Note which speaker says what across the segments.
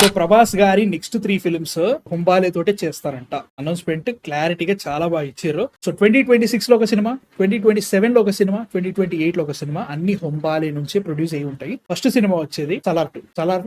Speaker 1: So Prabhas గారి next 3 films Hombale తోటే చేస్తారంట. అనౌన్స్మెంట్ క్లారిటీగా చాలా బాగా ఇచ్చారు. సో 2026 లో ఒక సినిమా, 2027 లో ఒక సినిమా, 2028 లో ఒక సినిమా అన్ని హుంబాలే నుంచే ప్రొడ్యూస్ అయ్యి ఉంటాయి. ఫస్ట్ సినిమా వచ్చేది సలార్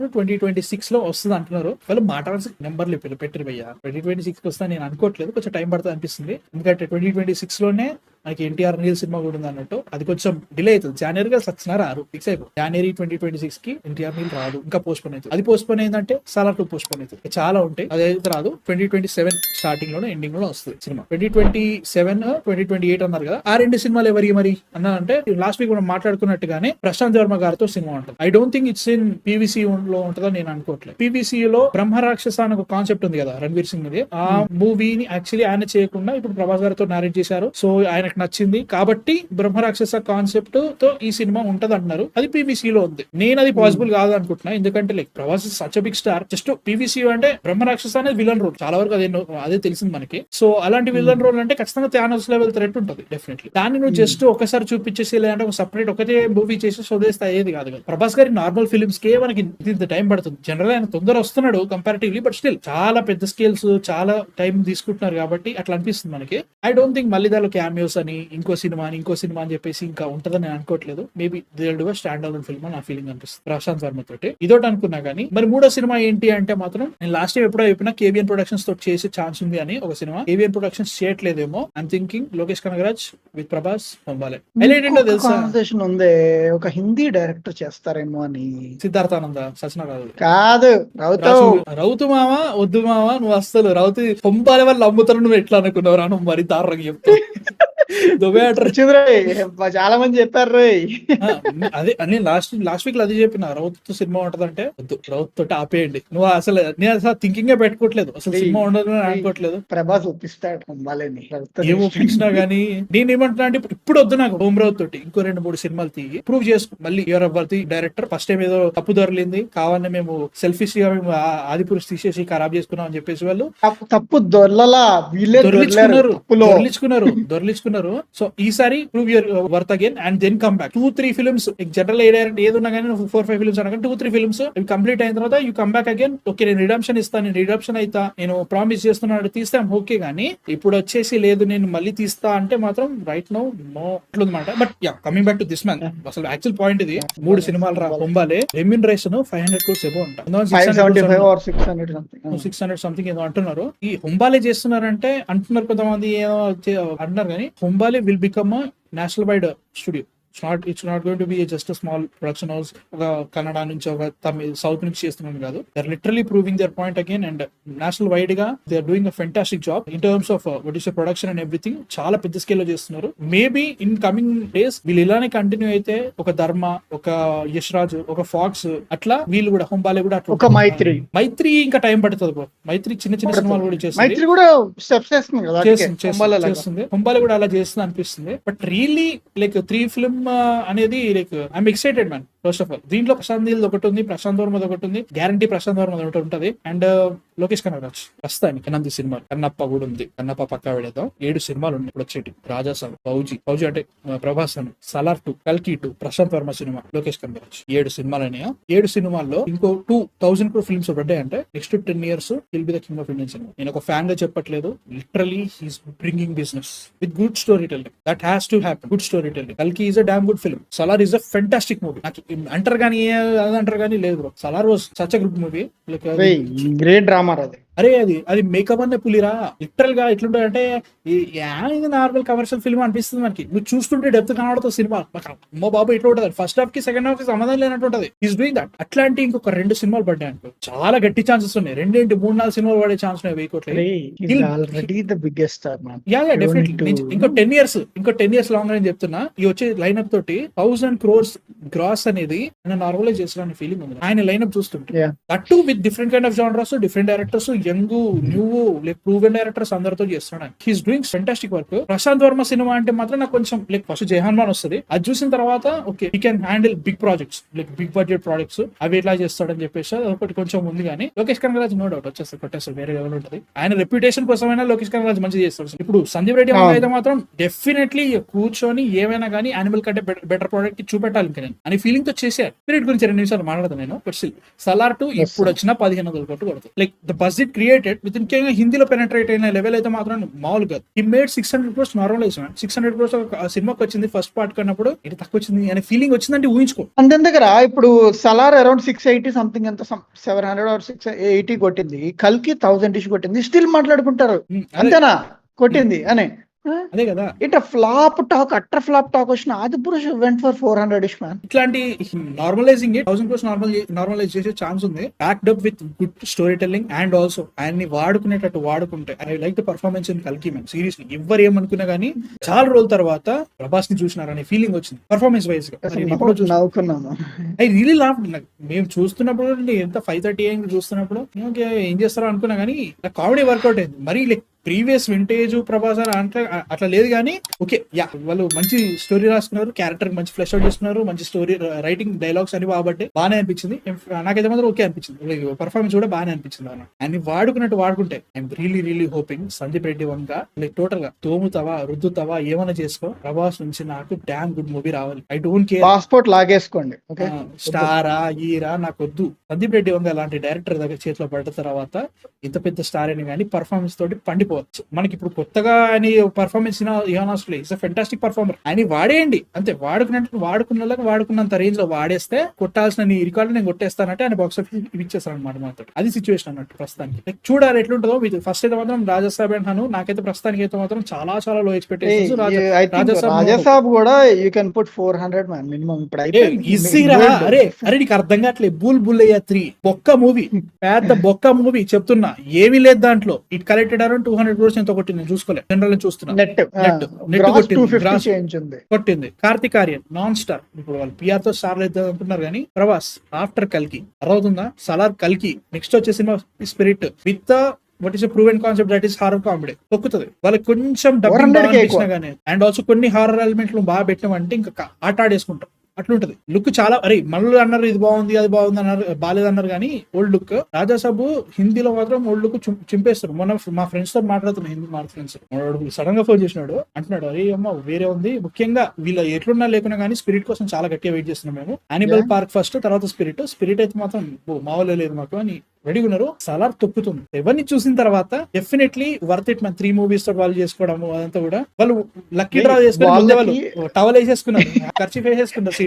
Speaker 1: 2 2026 లో వస్తుంది అంటున్నారు. వాళ్ళు మాట్లాడాల్సిన నెంబర్లు పెట్టరు భయ్యా. 2026 కి వస్తా నేను అనుకోవట్లేదు, కొంచెం టైం పడుతుంది అనిపిస్తుంది. ఎందుకంటే 2026 లోనే మనకి ఎన్టీఆర్ నీల్ సినిమా కూడా ఉంది అన్నట్టు. అది కొంచెం డిలే అవుతుంది. జనవరిగా సచ్చినారు ఫిక్స్ అయిపో జనవరి 2026 కి ఎన్టీఆర్ నీల్ రాదు, ఇంకా పోస్ట్ పోన్ అవుతుంది. అది పోస్ట్ పోన్ అయిందంటే సలార్ 2 పోస్ట్ పోన్ అవుతుంది. చాలా ఉంటాయి. అదైతే రాదు. 2027 స్టార్టింగ్ లోనే ఎండింగ్ లో వస్తుంది సినిమా. 2027 2028 అన్నారు కదా. ఆ రెండు సినిమాలు ఎవరికి మరి అన్నా అంటే లాస్ట్ వీక్ మనం మాట్లాడుకున్నట్టుగానే ప్రశాంత్ వర్మ గారితో సినిమా ఉంటుంది. I don't think it's in PVC లో ఉంటుందని నేను అనుకోవట్లేదు. పీవీసీ లో బ్రహ్మరాక్షస అని ఒక కాన్సెప్ట్ ఉంది కదా రణ్వీర్ సింగ్ ది. ఆ మూవీని యాక్చువల్లీ ఆయన చేయకుండా ఇప్పుడు ప్రభాస్ గారితో నారేట్ చేశారు. సో ఆయనకు నచ్చింది కాబట్టి బ్రహ్మరాక్షస కాన్సెప్ట్ తో ఈ సినిమా ఉంటది అంటున్నారు. అది పీవీసీ లో ఉంది. నేను అది పాసిబుల్ కాదు అనుకుంటున్నా. ఎందుకంటే like Prabhas such big star. Just PVC అంటే బ్రహ్మరాక్షస అనేది విలన్ రోల్ చాలా వరకు అదే తెలిసింది మనకి. సో అలాంటి విలన్ రోల్ అంటే ఖచ్చితంగా థానోస్ లెవెల్ థ్రెట్ ఉంటుంది డెఫినెట్లీ. దాన్ని నువ్వు జస్ట్ ఒకసారి చూపించేసి లేదంటే ఒక సపరేట్ ఒకటే మూవీ చేసి వదిలేస్తే అయ్యేది కాదు కదా. ప్రభాస్ గారి నార్మల్ ఫిల్మ్స్ కే మనకి ఇంత టైం పడుతుంది. జనరల్ ఆయన తొందర వస్తున్నాడు కంపారిటివ్లీ, బట్ స్టిల్ చాలా పెద్ద స్కేల్స్ చాలా టైం తీసుకుంటున్నారు కాబట్టి అట్లా అనిపిస్తుంది మనకి. ఐ డోంట్ థింక్ మళ్ళీ దానిలో క్యామియోస్ అని ఇంకో సినిమా అని చెప్పేసి ఇంకా ఉంటదని నేను అనుకోవట్లేదు. Maybe they will do a stand alone film అని నా ఫీలింగ్ అనిపిస్తుంది ప్రశాంత్ వర్మ తోటి. ఇదోటి అనుకున్నా కానీ మరి మూడో సినిమా ఏంటి అంటే మాత్రం నేను లాస్ట్ టైం ఎప్పుడో చెప్పినా కేబిఎన్ ప్రొడక్షన్స్ తోటి చేసే ఛాన్స్ ఉంది అని ఒక సినిమా. కేబిఎన్ ప్రొడక్షన్స్ చేయట్లేదేమో. I'm thinking Lokesh Kanagaraj with Prabhas Hombale. Highlight తెలుసా
Speaker 2: ఉంది, ఒక హిందీ డైరెక్టర్ చేస్తారేమో అని.
Speaker 1: సిద్ధార్థానంద సచిన
Speaker 2: కాదు
Speaker 1: రౌతు మామ వద్దు మామ నువ్వు అసలు రౌతు హుంబాలే వాళ్ళు అమ్ముతారు. నువ్వు ఎట్లా అనుకున్నావు రాను మరి దారుణంగా చెప్తావు.
Speaker 2: చాలా మంది చెప్పారు.
Speaker 1: అదే నేను లాస్ట్ వీక్ లో అది చెప్పిన రౌత్ సినిమా ఉంటదంటే వద్దు, రౌత్ తోటి ఆపేయండి. నువ్వు అసలు నేను అసలు థింకింగ్ పెట్టుకోవట్లేదు. అసలు సినిమా ఉండదు అనుకోవట్లేదు.
Speaker 2: ప్రభాస్ ఒప్పిస్తాడు
Speaker 1: ఏమో ఒప్పించినా గానీ నేను ఏమంటున్నా అంటే ఇప్పుడు వద్దు నాకు హోమ్ రౌత్ తోటి ఇంకో 2-3 సినిమాలు తీయి ప్రూవ్ చేసుకో. మళ్ళీ ఎవరి డైరెక్టర్ ఫస్ట్ టైం ఏదో తప్పు దొరలింది కావాలని మేము సెల్ఫిష్ గా మేము ఆదిపురుష్ తీసేసి ఖరాబ్ చేసుకున్నాం అని చెప్పేసి వాళ్ళు
Speaker 2: తప్పు దొరలలా
Speaker 1: దొరలించుకున్నారు. సో ఈసారి prove your worth again and then come back 2-3 films. General direct ఏది ఉన్నా కానీ 4-5 ఫిల్మ్స్ అన్నా 2-3 ఫిల్మ్స్ కంప్లీట్ అయిన తర్వాత you come back again. Okay నేను రిడమ్షన్ ఇస్తాను, నేను రిడమ్షన్ అయితే నేను ప్రామిస్ చేస్తున్నాను తీస్తాం ఓకే. కానీ ఇప్పుడు వచ్చేసి లేదు నేను మళ్ళీ తీస్తా అంటే మాత్రం రైట్ నో అట్లుందన్నమాట. But yeah coming back to this man, అసలు యాక్చువల్ పాయింట్ ఇది 3 సినిమాలు రా హుంబాలే రెమ్యూనరేషన్ 500 crores ఎబో అంట. 600 సంథింగ్ ఏదో అంటున్నారు. ఈ హుంబాలే చేస్తున్నారంటే అంటున్నారు కొంతమంది ఏదో అంటున్నారు కానీ Hombale will become a national wide studio. It's not going to be just a small production house. ఒక కన్నడ నుంచి ఒక తమిళ సౌత్ నుంచి చేస్తున్నాను కాదు. They are literally proving their point again and national wide గా they are doing a fantastic job in terms of what is the production and everything. చాలా పెద్ద scale లో చేస్తున్నారు. మేబీ ఇన్ కమింగ్ డేస్ వీళ్ళు ఇలానే కంటిన్యూ అయితే ఒక ధర్మ, ఒక యష్ రాజ్, ఒక ఫాక్స్ అట్లా వీళ్ళు కూడా హుంబాలే కూడా అట్లా.
Speaker 2: ఒక మైత్రి ఇంకా టైం పడుతుంది. మైత్రి చిన్న సినిమాలు కూడా చేస్తుంది. హుంబాలే కూడా అలా చేస్తుంది అనిపిస్తుంది. బట్ రియల్లీ లైక్ 3 ఫిల్మ్ అనేది like I'm excited man. First of all దీంట్లో ప్రశాంత్ నీల్ ఒకటి ఉంది, ప్రశాంత్ వర్మ ఒకటి ఉంది, గ్యారంటీ ప్రశాంత్ వర్మ ఒకటి ఉంటది అండ్ లోకేష్ కనగరాజ్ ప్రస్తుతానికి కనంది సినిమాలు. కన్నప్ప కూడా ఉంది, కన్నప్ప పక్కా పెడేద్దాం. 7 సినిమాలు ఉన్నాయి ఇప్పుడు వచ్చేటి. రాజాసాబ్, ఫౌజీ అంటే ప్రభాస్ అని, సలార్ 2, కల్కి 2, ప్రశాంత్ వర్మ సినిమా, లోకేష్ కనగరాజ్ 7 సినిమాలు అయినాయా. 7 సినిమాల్లో ఇంకో 2,000 crore ఫిల్మ్స్ పడ్డాయి అంటే next 10 years will be the king of Indian cinema. నేను ఒక ఫ్యాన్ గా చెప్పట్లేదు, literally he's bringing business with good story telling. That has to happen. Good story telling. కల్కి is a damn good film. Salaar is a fantastic movie. నాకు అంటారు కానీ అంటారు కానీ లేదు bro, Salaar was such a good movie. Great drama అది.
Speaker 1: అరే అది మేకప్ అనే పులిరా. లిటరల్ గా ఎట్లుంటది అంటే ఇది నార్మల్ కమర్షియల్ ఫిల్మ్ అనిపిస్తుంది మనకి. నువ్వు చూస్తుంటే డెప్త్ కనబడుతుంది సినిమా. అమ్మో బాబు ఇట్లా ఉంటుంది. ఫస్ట్ హాఫ్ కి సెకండ్ హాఫ్ కి సంబంధం లేనట్టు ఉంటది. Is doing that. అట్లాంటి ఇంకొక 2 సినిమాలు పడ్డాయి అనుకో చాలా గట్టి ఛాన్సెస్ ఉన్నాయి. 2-3-4 సినిమాలు పడే ఛాన్స్ ఉన్నాయి. 1000 crore ఇంకో 10 years లాంగ్ అని చెప్తున్నా. ఈ వచ్చే లైన్అప్ తోటి 1000 crores గ్రాస్ అనేది నార్మలైజ్ చేసిన ఫీలింగ్ ఉంది ఆయన లైన్అప్ చూస్తుంటే. That to with different kind of genres, different directors, young new like proven directors అందరితో చేస్తున్నాడు. He's doing fantastic work. Prashanth Varma cinema అంటే మాత్రం నాకు కొంచెం లైక్ ఫస్ట్ జహాన్ మాన్ వస్తుంది, అది చూసిన తర్వాత okay he can handle big projects like big budget projects, అవి ఎట్లా చేస్తాడని చెప్పేసి ఒకటి కొంచెం ఉంది. కానీ లోకేష్ కనగరాజ్ నో డౌట్ వచ్చేస్తారు, కొట్టేస్తారు, వేరే లెవెల్ ఉంటుంది. ఆయన రెప్యుటేషన్ కోసమైనా లోకేష్ కనగరాజ్ మంచి చేస్తాడు. ఇప్పుడు సందీప్ రెడ్డి అయితే మాత్రం డెఫినెట్లీ కూర్చొని ఏమైనా కానీ యానిమల్ కంటే బెటర్ ప్రోడక్ట్ చూపెట్టాలి ఇంకా నేను అని ఫీలింగ్ తో చేశారు. స్పిరిట్ గురించి 2 నిమిషాలు మాట్లాడతాను నేను. బట్ స్టిల్ సలార్ 2 ఇప్పుడు వచ్చిన 1500 కోట్లు కొడుతుంది. Like the budget created with ముఖ్యంగా హిందీలో పెనట్రేట్ అయిన లెవెల్ అయితే మాత్రం మామూలుగా he made 600 crores normalise. 600 crores సినిమాకి వచ్చింది ఫస్ట్ పార్ట్ కన్నప్పుడు ఇది తక్కువ వచ్చింది అనే ఫీలింగ్ వచ్చిందంటే ఊహించుకో.
Speaker 3: అంతే దగ్గర ఇప్పుడు సలార్ అరౌండ్ 680 సంథింగ్ ఎంత 700 or 680 కొట్టింది, కల్కి 1000 ఇష్యూ కొట్టింది, స్టిల్ మాట్లాడుకుంటారు అంతేనా కొట్టింది అని.
Speaker 1: అదే కదా
Speaker 3: ఇట్లా flop talk utter flop talk వచ్చిన ఆది పురుష్ వెంట్ ఫర్ 400 ఇష్ మ్యాన్.
Speaker 1: ఇట్లాంటి నార్మలైజింగ్ 1000 crores నార్మలైజ్ చేసే ఛాన్స్ ఉంది, packed up with good story telling and also ఆయన్ని వాడుకునేటట్టు వాడుకుంటే. I like the performance in కల్కి మ్యాన్. సీరియస్లీ ఎవరు ఏమనుకున్నా గానీ చాలా రోజుల తర్వాత ప్రభాస్ ని చూసినారనే ఫీలింగ్ వచ్చింది పర్ఫార్మెన్స్ వైజ్ గా.
Speaker 3: నవ్వుకున్నాను.
Speaker 1: ఐ రియలీ లావ్. మేము చూస్తున్నప్పుడు ఎంత 5:30 AM చూస్తున్నప్పుడు ఏం చేస్తారో అనుకున్నా కానీ కామెడీ వర్కౌట్ అయింది. మరీ లైక్ ప్రీవియస్ వింటేజ్ ప్రభాస్ అంటే అట్లా లేదు కానీ ఓకే యా వాళ్ళు మంచి స్టోరీ రాస్తున్నారు, క్యారెక్టర్ మంచి ఫ్లెష్ అవుట్ చేస్తున్నారు, మంచి స్టోరీ రైటింగ్ డైలాగ్స్ అని కాబట్టి బాగానే అనిపించింది. నాకైతే మాత్రం ఓకే అనిపించింది, పర్ఫార్మెన్స్ కూడా బాగానే అనిపించింది అన్న. అని వాడుకున్నట్టు వాడుకుంటే I'm really hoping Sandeep Reddy వంక లైక్ టోటల్ గా తోముతావా రుద్దుతావా ఏమైనా చేసుకో, ప్రభాస్ నుంచి నాకు డామ్ గుడ్ మూవీ రావాలి. ఐ డోంట్ కేర్,
Speaker 3: పాస్పోర్ట్ లాగేసుకోండి,
Speaker 1: స్టారా ఈరా నాకు వద్దు. సందీప్ రెడ్డి వంక అలాంటి డైరెక్టర్ దగ్గర చేతిలో పడ్డ తర్వాత ఇంత పెద్ద స్టార్ అని కానీ పర్ఫార్మెన్స్ తోటి పండిపోవచ్చు. మనకి ఇప్పుడు కొత్తగా ఆయన పర్ఫార్మెన్స్ ఇస్ ఫెంటాస్టిక్ పర్ఫార్మర్. ఆయన వాడేయండి అంతే, వాడుకున్నంత రేంజ్ లో వాడేస్తే కొట్టాల్సిన నీ రికార్డు నేను కొట్టేస్తానంటే ఆయన బాక్స్ ఆఫీస్ ఇచ్చేస్తాను అనమాట మాత్రం. అది సిచ్యువేషన్ అన్నట్టు ప్రస్తుతానికి. లైక్ చూడాలి ఎట్లుంటుందో. ఫస్ట్ అయితే మాత్రం రాజాసాబ్ అంటాను, నాకైతే ప్రస్తుతానికి అయితే మాత్రం చాలా లో ఎక్స్పెక్టేషన్స్.
Speaker 3: రాజాసాబ్ కూడా you can put 400 man minimum. ఇప్పుడు
Speaker 1: ఈజీరా. అరే నీకు అర్థం కావట్లేదు. బుల్లయ్య 3 బొక్క మూవీ, పెద్ద బొక్క మూవీ చెప్తున్నా, ఏమీ లేదు దాంట్లో. ఇట్ కలెక్టెడ్ అరౌండ్ 200 crores ఎంత కొట్టింది నేను చూసుకోలేదు, జనరల్ చూస్తున్నా. కొట్టింది. Karthik Aryan non star. ఇప్పుడు వాళ్ళు పిఆర్ తో స్టార్ లేదు అనుకున్నారు కానీ ప్రభాస్ ఆఫ్టర్ కల్కి అరవుతుందా. సలార్ కల్కి నెక్స్ట్ వచ్చే సినిమా Spirit with what is proven concept that is horror comedy తొక్కుతుంది. వాళ్ళకి కొంచెం డబ్బింగ్ అనిపించినా గానీ అండ్ ఆల్సో కొన్ని హారర్ ఎలిమెంట్లు బాగా పెట్టినామంటే ఇంకా ఆట ఆడేసుకుంటాం అట్లుంటది. లుక్ చాలా అరే మళ్ళీ అన్నారు ఇది బాగుంది అది బాగుంది అన్నారు, బాగాలేదు అన్నారు కానీ ఓల్డ్ లుక్. రాజాసాబు హిందీలో మాత్రం ఓల్డ్ లుక్ చింపేస్తారు. మొన్న మా ఫ్రెండ్స్ తో మాట్లాడుతున్నా, హిందీ మా ఫ్రెండ్స్, సడన్ గా ఫోన్ చేసినాడు, అంటున్నాడు అరే అమ్మ వేరే ఉంది. ముఖ్యంగా వీళ్ళ ఎట్లున్నా లేకున్నా కానీ స్పిరిట్ కోసం చాలా గట్టిగా వెయిట్ చేస్తున్నాం మేము. యానిమల్ పార్క్ ఫస్ట్, తర్వాత స్పిరిట్ అయితే మాత్రం మామూలు లేదు మాకు అని రెడీ ఉన్నారు. సలార్ తొక్కుతుంది. ఎవరిని చూసిన తర్వాత డెఫినెట్లీ వర్త్ ఇట్. మన 3 movies తో వాళ్ళు చేసుకోవడం అదంతా కూడా వాళ్ళు లక్కీ డ్రా చేసుకుని వాళ్ళు టవల్ వేసేసుకున్నారు, ఖర్చు వేసేసుకున్నారు.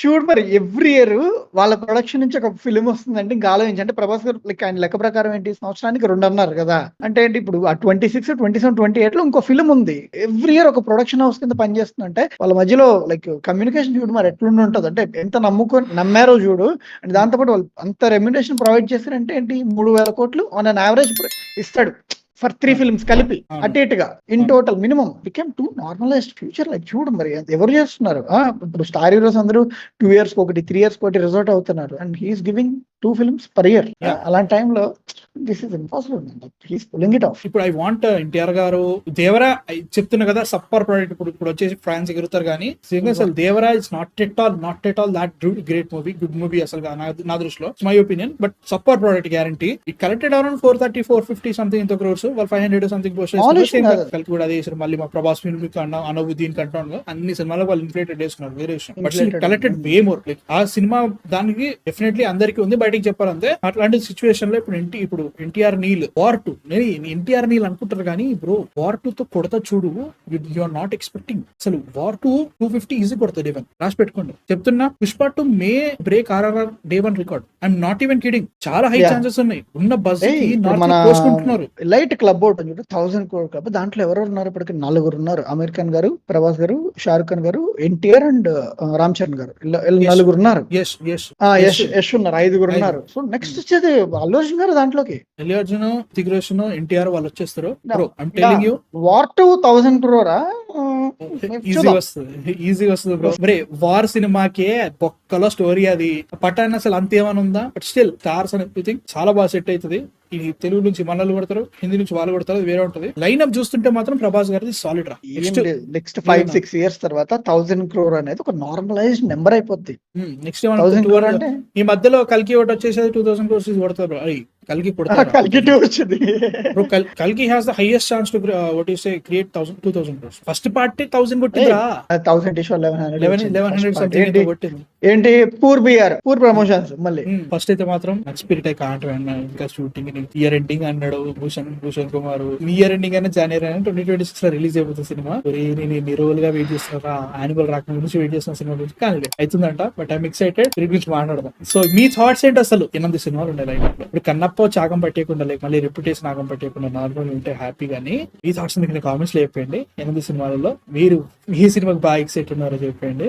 Speaker 3: చూడు మరి ఎవ్రీ ఇయర్ వాళ్ళ ప్రొడక్షన్ నుంచి ఒక ఫిల్మ్ వస్తుందంటే ఇంకా ఆలోచించి, అంటే ప్రభాస్ గారు ఆయన లెక్క ప్రకారం ఏంటి సంవత్సరానికి 2 అన్నారు కదా. అంటే ఏంటి ఇప్పుడు ఆ 26, 27, 28 లో ఇంకో ఫిల్మ్ ఉంది. ఎవ్రీ ఇయర్ ఒక ప్రొడక్షన్ హౌస్ కింద పనిచేస్తుందంటే వాళ్ళ మధ్యలో లైక్ కమ్యూనికేషన్ చూడు మరి ఎట్లుండి ఉంటుంది. అంటే ఎంత నమ్మారో చూడు. అండ్ దాంతోపాటు వాళ్ళు అంత రెమ్యునరేషన్ ప్రొవైడ్ చేస్తారంటే ఏంటి 3000 కోట్లు ఆన్ అన్ యావరేజ్ ఇస్తాడు ఫర్ 3 films కలిపి అటు ఇటుగా in total minimum became 2 normalised future. Like చూడు మరి ఎవరు చేస్తున్నారు. ఇప్పుడు స్టార్ హీరోస్ అందరూ 2 years ఒకటి 3 years ఒకటి రిజల్ట్ అవుతున్నారు. And he's giving 2 films per year. అలాంటి టైంలో this is impossible. He's pulling it off.
Speaker 1: ఇప్పుడు ఐ వాంట్ ఎన్టీఆర్ గారు దేవరా చెప్తున్నా కదా సప్పర్ ప్రోడక్ట్. ఇప్పుడు వచ్చేసి ఫ్రాన్స్ ఎగురుతారు కానీ అసలు Devara it's not at all that great movie, good movie అసలు నా దృష్టిలో, my opinion. But supper product guarantee. It collected around 430, 450 something ఇంత క్రోర్స్. వాళ్ళు 500 సంథింగ్ పోస్ట్ కలిపి కూడా అదే చేశారు. మళ్ళీ మా ప్రభాస్ ఫిల్మ్ అనవు దీనికి అంటాను అన్ని సినిమాలో వాళ్ళు ఇన్ఫ్లేటెడ్ చేసుకున్నారు వేరే విషయం. But collected way more. Like ఆ సినిమా దానికి డెఫినెట్లీ అందరికీ ఉంది, బయటికి చెప్పాలంతే. అట్లాంటి సిచ్యువేషన్ లో ఇప్పుడు NTR Neel War 2 NTR Neel అనుకుంటారు కానీ బ్రో వార్ 2 తో కొడతా చూడు. You are not expecting. అసలు వార్ 2 250 ఈజీ కొడతా డే 1 రాసి పెట్టుకోండి చెప్తున్నా. Pushpa 2 may break RRR day 1 record. I'm not even kidding. చాలా హై ఛాన్సెస్ ఉన్నాయి. ఉన్న బజ్ కోసుకుంటున్నారు.
Speaker 3: Light club out 1000 crore club. దాంట్లో ఎవరు ఉన్నారు ఇప్పటికి 4 ఉన్నారు. అమీర్ ఖాన్ గారు, ప్రభాస్ గారు, షారుఖ్ ఖాన్ గారు, ఎన్టీఆర్ అండ్ రామ్ చరణ్ గారు, 4 ఉన్నారు. యశ్ ఉన్నారు, 5 ఉన్నారు. సో నెక్స్ట్ వచ్చేది అల్లు అర్జున్ గారు దాంట్లోకి.
Speaker 1: అల్లు అర్జున్, దిగ్రోషన్, ఎన్టీఆర్ వాళ్ళు వచ్చేస్తారు. వార్
Speaker 3: 2 1000 crore
Speaker 1: ఈజీ వస్తుంది బ్రో. మరి వార్ సినిమాకే బొక్కలో స్టోరీ అది. పఠాన్ అసలు అంతేమని ఉందా, but still stars and everything చాలా బాగా సెట్ అవుతుంది. ఇది తెలుగు నుంచి మనల్ని కొడతారు, హిందీ నుంచి వాళ్ళు కొడతారు, అది వేరే ఉంటది. లైన్ అప్ చూస్తుంటే మాత్రం ప్రభాస్ గారిది సాలిడ్ రా.
Speaker 3: నెక్స్ట్ 5-6 years తర్వాత 1000 crore అనేది ఒక నార్మలైజ్డ్ నెంబర్ అయిపోద్ది.
Speaker 1: నెక్స్ట్
Speaker 3: 1000 crore అంటే
Speaker 1: ఈ మధ్యలో కల్కి ఒకటి వచ్చేసేది 2000 crores కొడతారు. అది కల్కి
Speaker 3: కల్కి 2 వచ్చింది.
Speaker 1: కల్కి has the highest chance to what you say create 2000 crores. First part 1000 కొట్టిందిరా.
Speaker 3: 1000 issue
Speaker 1: 1100 something కొట్టింది.
Speaker 3: ఏంటి పూర్ ప్రమోషన్స్ మళ్ళీ.
Speaker 1: ఫస్ట్ అయితే మాత్రం స్పిరిట్ ఐ కాంట్ ఇంకా షూటింగ్ ఇయర్ ఎండింగ్ అన్నాడు భూషణ్ కుమార్. ఇయర్ ఎండింగ్ అయినా జనవరి అయినా 2026 లో రిలీజ్ అయిపోతుంది సినిమా. నేను ఎన్ని రోజులుగా వెయిట్ చేస్తున్నా, యాన్యువల్ రాక నుంచి వెయిట్ చేస్తున్న సినిమా గురించి కానీ అవుతుందంట. బట్ ఐఎమ్ ఎక్సైటెడ్ దీని గురించి మాట్లాడదాం. సో మీ థాట్స్ ఏంటి అసలు? 8 సినిమాలు ఉన్నాయి లైన్ అప్ లో. ఇప్పుడు కన్నప్ప చాకం పట్టేయకుండా, లేక మళ్ళీ రెప్యుటేషన్ ఆగం పట్టేయకుండా నార్మల్ ఉంటే హ్యాపీ. కానీ మీ థాట్స్ కామెంట్స్ లో చెప్పండి. 8 సినిమాలలో మీరు ఈ సినిమాకి బాగా ఎక్సైట్ ఉన్నారో చెప్పండి.